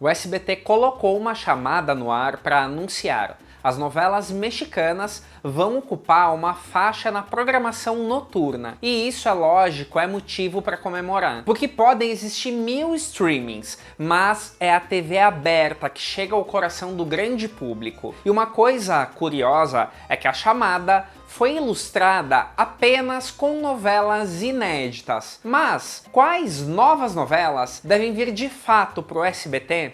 o SBT colocou uma chamada no ar para anunciar: as novelas mexicanas vão ocupar uma faixa na programação noturna. E isso, é lógico, é motivo para comemorar. Porque podem existir 1000 streamings, mas é a TV aberta que chega ao coração do grande público. E uma coisa curiosa é que a chamada foi ilustrada apenas com novelas inéditas. Mas quais novas novelas devem vir de fato para o SBT?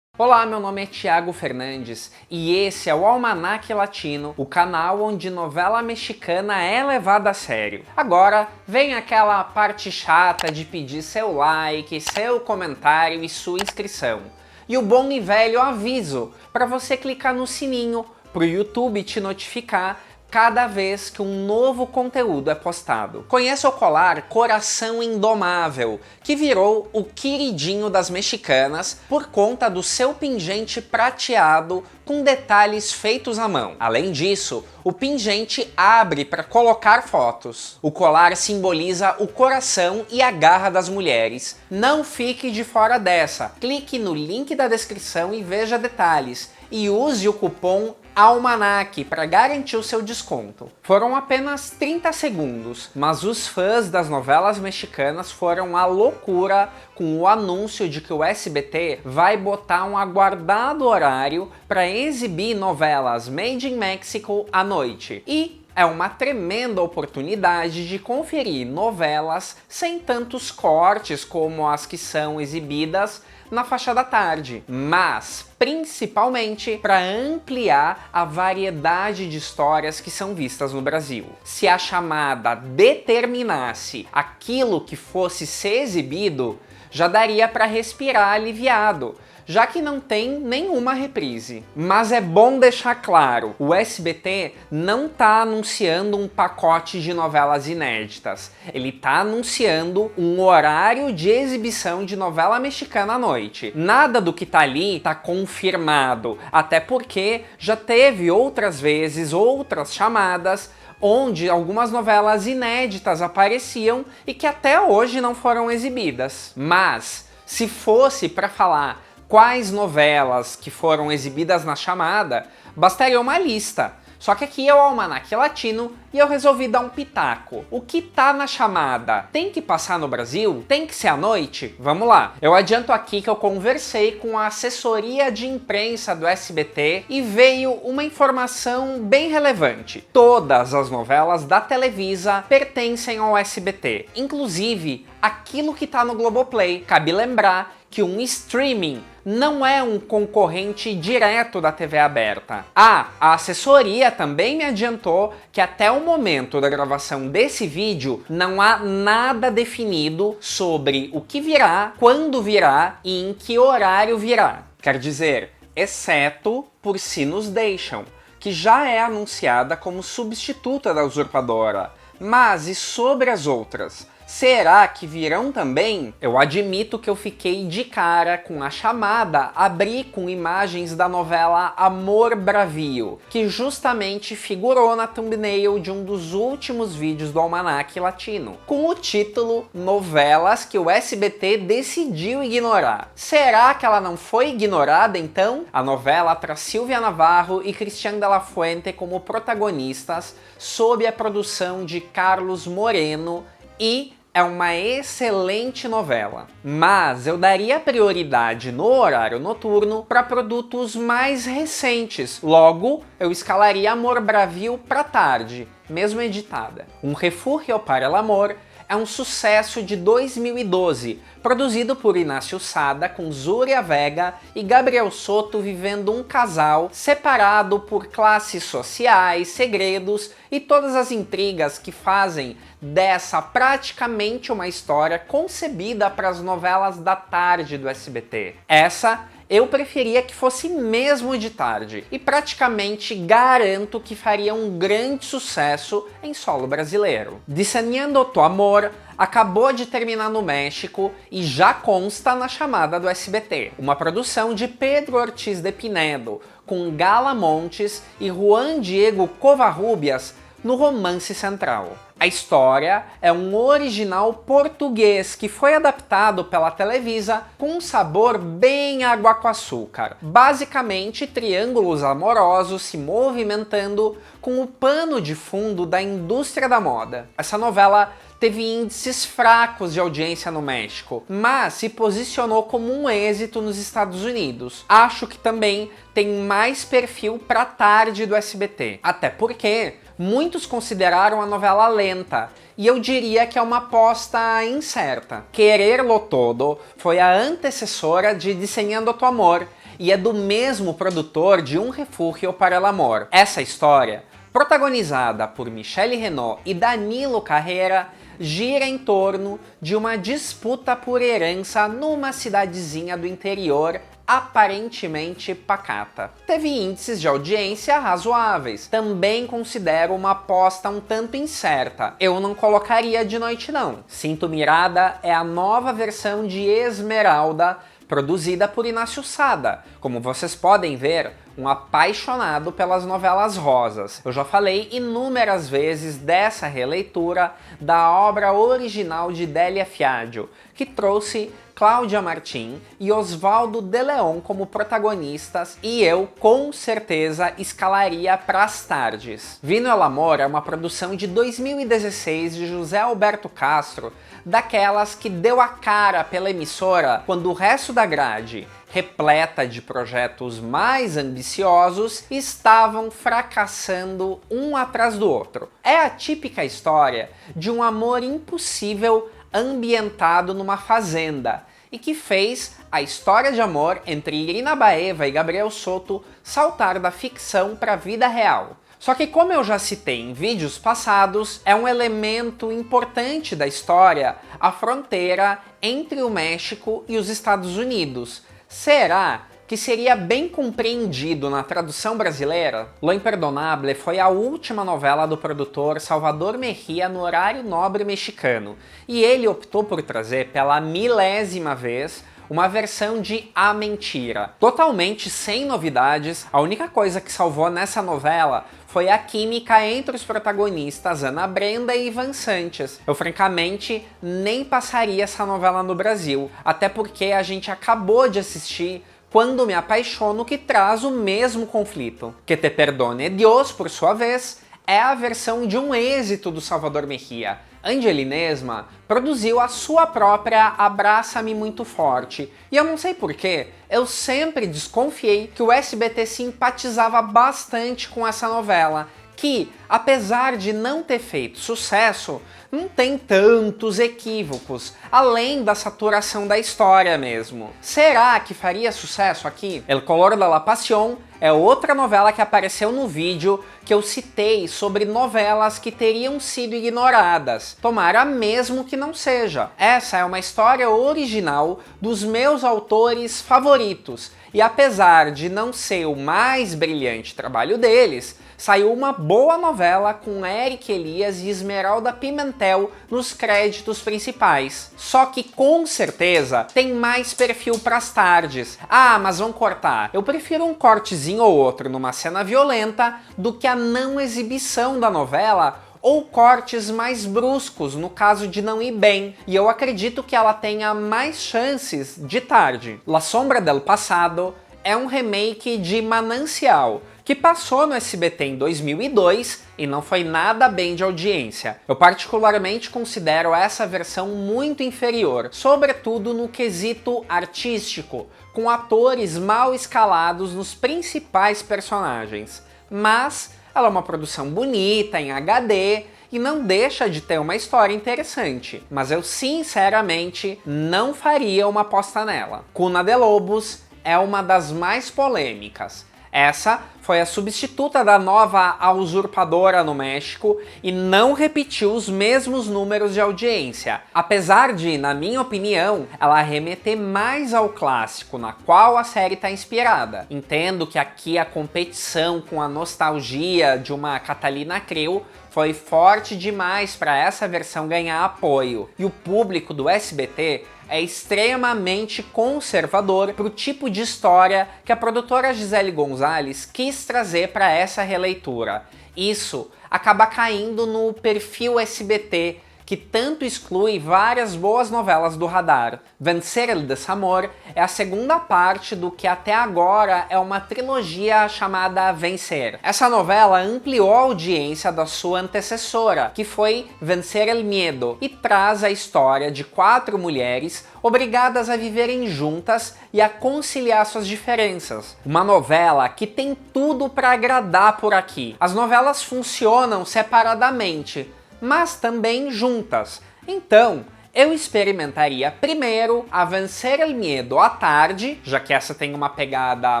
Olá, meu nome é Thiago Fernandes e esse é o Almanac Latino, o canal onde novela mexicana é levada a sério. Agora vem aquela parte chata de pedir seu like, seu comentário e sua inscrição. E o bom e velho aviso para você clicar no sininho para o YouTube te notificar cada vez que um novo conteúdo é postado. Conheça o colar Coração Indomável, que virou o queridinho das mexicanas por conta do seu pingente prateado com detalhes feitos à mão. Além disso, o pingente abre para colocar fotos. O colar simboliza o coração e a garra das mulheres. Não fique de fora dessa. Clique no link da descrição e veja detalhes. E use o cupom Almanac para garantir o seu desconto. Foram apenas 30 segundos, mas os fãs das novelas mexicanas foram à loucura com o anúncio de que o SBT vai botar um aguardado horário para exibir novelas Made in Mexico à noite. E é uma tremenda oportunidade de conferir novelas sem tantos cortes como as que são exibidas na faixa da tarde, mas principalmente para ampliar a variedade de histórias que são vistas no Brasil. Se a chamada determinasse aquilo que fosse ser exibido, já daria para respirar aliviado, já que não tem nenhuma reprise. Mas é bom deixar claro, o SBT não está anunciando um pacote de novelas inéditas. Ele está anunciando um horário de exibição de novela mexicana à noite. Nada do que está ali está confirmado, até porque já teve outras vezes outras chamadas onde algumas novelas inéditas apareciam e que até hoje não foram exibidas. Mas, se fosse para falar quais novelas que foram exibidas na chamada, bastaria uma lista. Só que aqui é o Almanac Latino e eu resolvi dar um pitaco. O que tá na chamada tem que passar no Brasil? Tem que ser à noite? Vamos lá. Eu adianto aqui que eu conversei com a assessoria de imprensa do SBT e veio uma informação bem relevante. Todas as novelas da Televisa pertencem ao SBT, inclusive aquilo que tá no Globoplay. Cabe lembrar que um streaming não é um concorrente direto da TV aberta. A assessoria também me adiantou que até o momento da gravação desse vídeo não há nada definido sobre o que virá, quando virá e em que horário virá. Quer dizer, exceto por Se Nos Deixam, que já é anunciada como substituta da Usurpadora. Mas e sobre as outras? Será que virão também? Eu admito que eu fiquei de cara com a chamada abrir com imagens da novela Amor Bravio, que justamente figurou na thumbnail de um dos últimos vídeos do Almanac Latino, com o título Novelas que o SBT decidiu ignorar. Será que ela não foi ignorada então? A novela traz Silvia Navarro e Cristian de la Fuente como protagonistas, sob a produção de Carlos Moreno, e é uma excelente novela, mas eu daria prioridade no horário noturno para produtos mais recentes. Logo, eu escalaria Amor Bravio para tarde, mesmo editada. Um Refúgio para el Amor é um sucesso de 2012, produzido por Inácio Sada, com Zúria Vega e Gabriel Soto vivendo um casal separado por classes sociais, segredos e todas as intrigas que fazem dessa praticamente uma história concebida para as novelas da tarde do SBT. Essa eu preferia que fosse mesmo de tarde, e praticamente garanto que faria um grande sucesso em solo brasileiro. Diseñando tu amor acabou de terminar no México e já consta na chamada do SBT, uma produção de Pedro Ortiz de Pinedo, com Gala Montes e Juan Diego Covarrubias no romance central. A história é um original português que foi adaptado pela Televisa com um sabor bem água com açúcar. Basicamente, triângulos amorosos se movimentando com o pano de fundo da indústria da moda. Essa novela teve índices fracos de audiência no México, mas se posicionou como um êxito nos Estados Unidos. Acho que também tem mais perfil para tarde do SBT, até porque muitos consideraram a novela lenta, e eu diria que é uma aposta incerta. Quererlo Todo foi a antecessora de Diseñando tu Amor, e é do mesmo produtor de Um Refúgio para el Amor. Essa história, protagonizada por Michelle Renaud e Danilo Carrera, gira em torno de uma disputa por herança numa cidadezinha do interior aparentemente pacata. Teve índices de audiência razoáveis. Também considero uma aposta um tanto incerta. Eu não colocaria de noite não. Sinto Mirada é a nova versão de Esmeralda, produzida por Inácio Sada. Como vocês podem ver, um apaixonado pelas novelas rosas. Eu já falei inúmeras vezes dessa releitura da obra original de Délia Fiadio, que trouxe Cláudia Martim e Osvaldo de Leon como protagonistas, e eu, com certeza, escalaria para as tardes. Vino el Amor é uma produção de 2016 de José Alberto Castro, daquelas que deu a cara pela emissora quando o resto da grade, repleta de projetos mais ambiciosos, estavam fracassando um atrás do outro. É a típica história de um amor impossível ambientado numa fazenda, e que fez a história de amor entre Irina Baeva e Gabriel Soto saltar da ficção para a vida real. Só que, como eu já citei em vídeos passados, é um elemento importante da história a fronteira entre o México e os Estados Unidos. Será que seria bem compreendido na tradução brasileira? Lo Imperdonable foi a última novela do produtor Salvador Mejía no horário nobre mexicano, e ele optou por trazer pela 1000ª vez uma versão de A Mentira. Totalmente sem novidades, a única coisa que salvou nessa novela foi a química entre os protagonistas Ana Brenda e Ivan Sanches. Eu francamente nem passaria essa novela no Brasil, até porque a gente acabou de assistir Quando Me Apaixono, que traz o mesmo conflito. Que Te Perdone Dios, por sua vez, é a versão de um êxito do Salvador Mejía. Angeli Nesma produziu a sua própria Abraça-me Muito Forte, e eu não sei porquê, eu sempre desconfiei que o SBT simpatizava bastante com essa novela, que, apesar de não ter feito sucesso, não tem tantos equívocos, além da saturação da história mesmo. Será que faria sucesso aqui? El Color de la Pasión é outra novela que apareceu no vídeo que eu citei sobre novelas que teriam sido ignoradas. Tomara mesmo que não seja. Essa é uma história original dos meus autores favoritos, e apesar de não ser o mais brilhante trabalho deles, saiu uma boa novela com Eric Elias e Esmeralda Pimentel nos créditos principais. Só que com certeza tem mais perfil pras tardes. Ah, mas vão cortar. Eu prefiro um cortezinho ou outro numa cena violenta do que a não exibição da novela, ou cortes mais bruscos no caso de não ir bem, e eu acredito que ela tenha mais chances de tarde. La Sombra del Passado é um remake de Manancial, que passou no SBT em 2002 e não foi nada bem de audiência. Eu particularmente considero essa versão muito inferior, sobretudo no quesito artístico, com atores mal escalados nos principais personagens. Mas ela é uma produção bonita, em HD, e não deixa de ter uma história interessante, mas eu sinceramente não faria uma aposta nela. Cuna de Lobos é uma das mais polêmicas. Essa foi a substituta da nova A Usurpadora no México e não repetiu os mesmos números de audiência, apesar de, na minha opinião, ela remeter mais ao clássico na qual a série está inspirada. Entendo que aqui a competição com a nostalgia de uma Catalina Krill foi forte demais para essa versão ganhar apoio, e o público do SBT é extremamente conservador para o tipo de história que a produtora Gisele Gonzalez quis trazer para essa releitura. Isso acaba caindo no perfil SBT, que tanto exclui várias boas novelas do radar. Vencer el Desamor é a segunda parte do que até agora é uma trilogia chamada Vencer. Essa novela ampliou a audiência da sua antecessora, que foi Vencer el Miedo, e traz a história de 4 mulheres obrigadas a viverem juntas e a conciliar suas diferenças. Uma novela que tem tudo para agradar por aqui. As novelas funcionam separadamente, mas também juntas. Então, eu experimentaria primeiro a Vencer el Miedo à tarde, já que essa tem uma pegada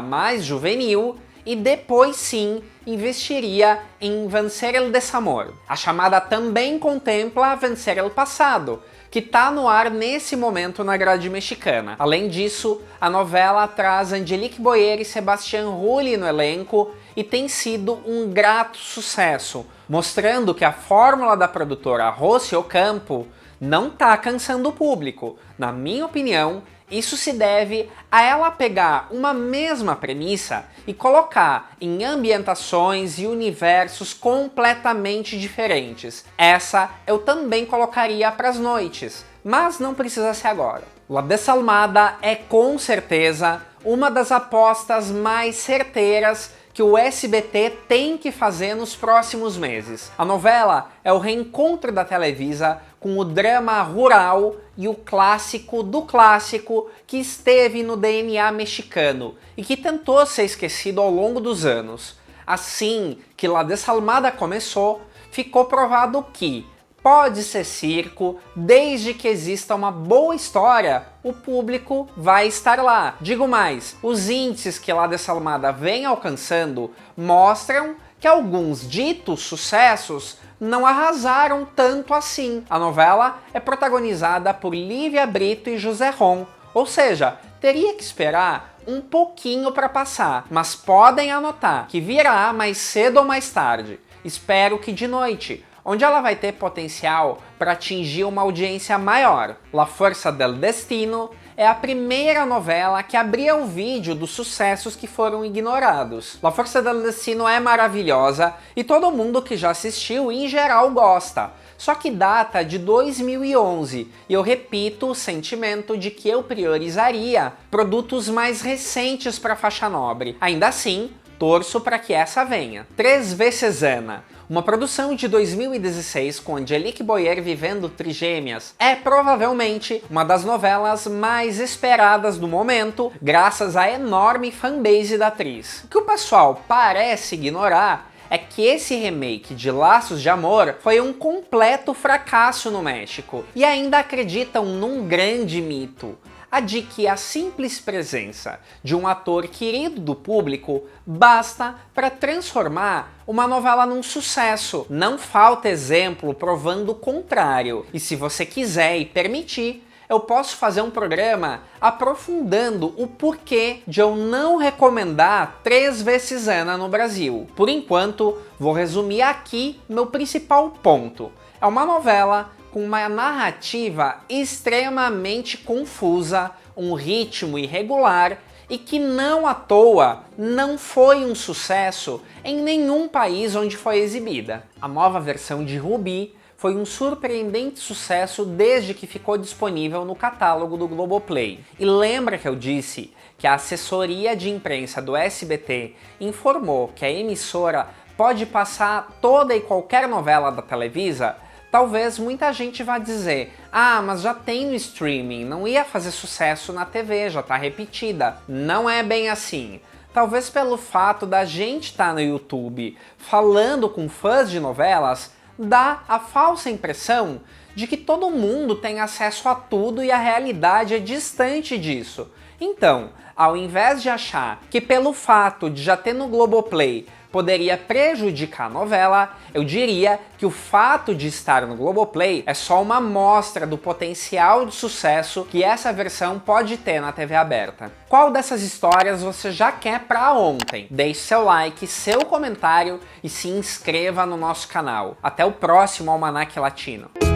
mais juvenil, e depois sim investiria em Vencer el Desamor. A chamada também contempla Vencer el Pasado, que está no ar nesse momento na grade mexicana. Além disso, a novela traz Angelique Boyer e Sebastián Rulli no elenco e tem sido um grato sucesso, mostrando que a fórmula da produtora Rossi Ocampo não está cansando o público. Na minha opinião, isso se deve a ela pegar uma mesma premissa e colocar em ambientações e universos completamente diferentes. Essa eu também colocaria para as noites, mas não precisa ser agora. La Desalmada é com certeza uma das apostas mais certeiras que o SBT tem que fazer nos próximos meses. A novela é o reencontro da Televisa com o drama rural e o clássico do clássico que esteve no DNA mexicano e que tentou ser esquecido ao longo dos anos. Assim que La Desalmada começou, ficou provado que pode ser circo, desde que exista uma boa história, o público vai estar lá. Digo mais, os índices que La Desalmada vem alcançando mostram que alguns ditos sucessos não arrasaram tanto assim. A novela é protagonizada por Lívia Brito e José Ron, ou seja, teria que esperar um pouquinho para passar, mas podem anotar que virá mais cedo ou mais tarde. Espero que de noite, onde ela vai ter potencial para atingir uma audiência maior. La Fuerza del Destino é a primeira novela que abria o vídeo dos sucessos que foram ignorados. La Fuerza del Destino é maravilhosa e todo mundo que já assistiu em geral gosta. Só que data de 2011 e eu repito o sentimento de que eu priorizaria produtos mais recentes para a faixa nobre. Ainda assim, torço para que essa venha. 3 vezes Ana, uma produção de 2016 com Angelique Boyer vivendo trigêmeas, é provavelmente uma das novelas mais esperadas do momento, graças à enorme fanbase da atriz. O que o pessoal parece ignorar é que esse remake de Laços de Amor foi um completo fracasso no México, e ainda acreditam num grande mito, a de que a simples presença de um ator querido do público basta para transformar uma novela num sucesso. Não falta exemplo provando o contrário, e se você quiser e permitir, eu posso fazer um programa aprofundando o porquê de eu não recomendar 3 vezes Ana no Brasil. Por enquanto, vou resumir aqui meu principal ponto. É uma novela com uma narrativa extremamente confusa, um ritmo irregular e que não à toa não foi um sucesso em nenhum país onde foi exibida. A nova versão de Ruby foi um surpreendente sucesso desde que ficou disponível no catálogo do Globoplay. E lembra que eu disse que a assessoria de imprensa do SBT informou que a emissora pode passar toda e qualquer novela da Televisa? Talvez muita gente vá dizer, mas já tem no streaming, não ia fazer sucesso na TV, já tá repetida. Não é bem assim. Talvez pelo fato da gente estar no YouTube falando com fãs de novelas, dá a falsa impressão de que todo mundo tem acesso a tudo e a realidade é distante disso. Então, ao invés de achar que pelo fato de já ter no Globoplay poderia prejudicar a novela, eu diria que o fato de estar no Globoplay é só uma amostra do potencial de sucesso que essa versão pode ter na TV aberta. Qual dessas histórias você já quer pra ontem? Deixe seu like, seu comentário e se inscreva no nosso canal. Até o próximo Almanac Latino.